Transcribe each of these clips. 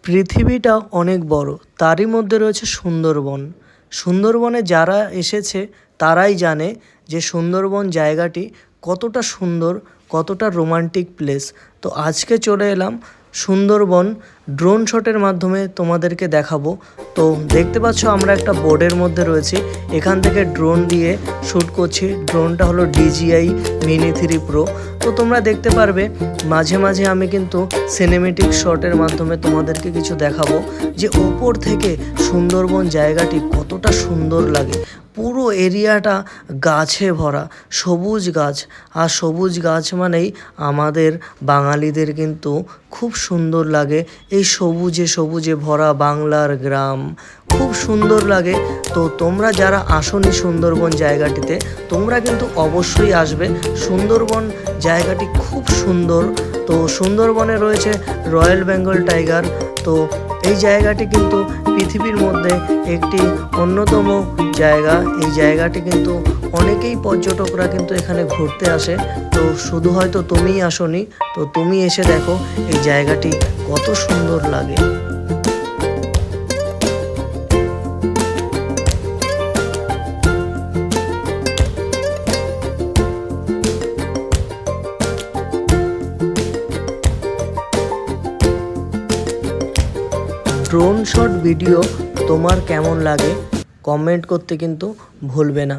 পৃথিবীটা অনেক বড়, তারই মধ্যে রয়েছে সুন্দরবন। সুন্দরবনে যারা এসেছে তারাই জানে যে সুন্দরবন জায়গাটি কতটা সুন্দর, কতটা রোমান্টিক প্লেস। তো আজকে চলে এলাম সুন্দরবন, ড্রোন শটের মাধ্যমে তোমাদেরকে দেখাবো। তো দেখতে পাচ্ছ আমরা একটা বোর্ডের মধ্যে রয়েছি, এখান থেকে ড্রোন দিয়ে শ্যুট করছি। ড্রোনটা হলো DJI Mini 3 Pro। তো তোমরা দেখতে পারবে মাঝে মাঝে আমি কিন্তু সিনেমেটিক শটের মাধ্যমে তোমাদেরকে কিছু দেখাবো যে ওপর থেকে সুন্দরবন জায়গাটি কতটা সুন্দর লাগে। পুরো এরিয়াটা গাছে ভরা, সবুজ গাছ। আর সবুজ গাছ মানেই আমাদের বাঙালিদের কিন্তু খুব সুন্দর লাগে। এই সবুজে সবুজে ভরা বাংলার গ্রাম খুব সুন্দর লাগে। তো তোমরা যারা আসোনি সুন্দরবন জায়গাটিতে, তোমরা কিন্তু অবশ্যই আসবে। সুন্দরবন জায়গাটি খুব সুন্দর। তো সুন্দরবনে রয়েছে রয়্যাল বেঙ্গল টাইগার। তো এই জায়গাটি কিন্তু পৃথিবীর মধ্যে একটি অন্যতম জায়গা। এই জায়গাটি কিন্তু অনেকেই পর্যটকরা কিন্তু এখানে ঘুরতে আসে। তো শুধু হয়তো তুমিই আসোনি, তো তুমি এসে দেখো এই জায়গাটি কত সুন্দর লাগে। ড্রোন শট ভিডিও তোমার কেমন লাগে কমেন্ট করতে কিন্তু ভুলবে না।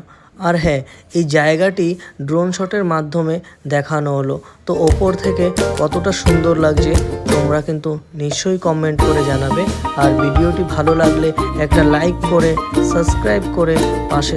আর হ্যাঁ, এই জায়গাটি ড্রোন শটের মাধ্যমে দেখানো হলো। তো ওপর থেকে কতটা সুন্দর লাগছে তোমরা কিন্তু নিশ্চয়ই কমেন্ট করে জানাবে। আর ভিডিওটি ভালো লাগলে একটা লাইক করে সাবস্ক্রাইব করে পাশে